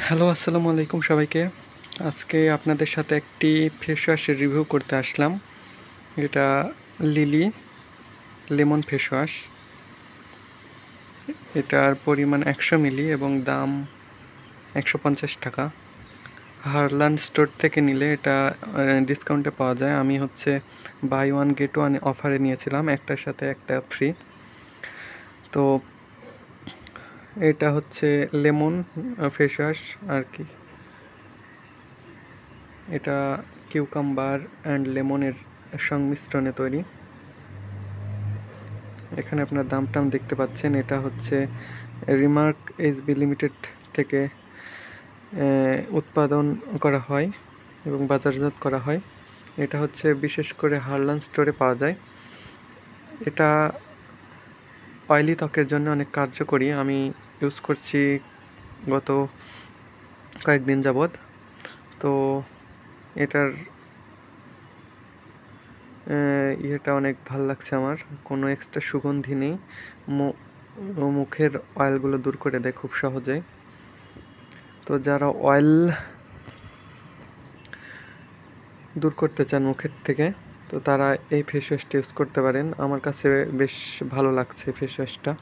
Hello, আসসালামু আলাইকুম সবাইকে। আজকে আপনাদের সাথে একটি ফেস ওয়াশের রিভিউ করতে আসলাম। এটা লিলি লেমন ফেস ওয়াশ। এটার পরিমাণ ১০০ মিলি এবং দাম ১৫০ টাকা। হারলান স্টোর থেকে নিলে এটা ডিসকাউন্টে পাওয়া যায়। আমি বাই ওয়ান গেট ওয়ান অফারে নিয়েছিলাম, একটার সাথে একটা ফ্রি। তো এটা লেমন ফেস ওয়াশ আর কি। এটা কিউকাম্বার অ্যান্ড লেমনের সংমিশ্রণে তৈরি। এখানে আপনার দাম দেখতে পাচ্ছেন। এটা রিমার্ক এইচবি লিমিটেড থেকে উৎপাদন করা হয় এবং বাজারজাত করা হয়। এটা বিশেষ করে হারলান স্টোরে পাওয়া যায়। এটা অয়েলি ত্বকের জন্য অনেক কার্যকরী। আমি ইউজ করছি গত কয়েকদিন যাবৎ। তো এটার ইয়েটা অনেক ভাল লাগছে আমার। কোনো এক্সট্রা সুগন্ধি নেই। মুখের অয়েলগুলো দূর করে দেয় খুব সহজেই। তো যারা অয়েল দূর করতে চান মুখের থেকে, তো তারা এই ফেস ওয়াশটা ইউজ করতে পারেন। আমার কাছে বেশ ভালো লাগছে ফেস ওয়াশটা।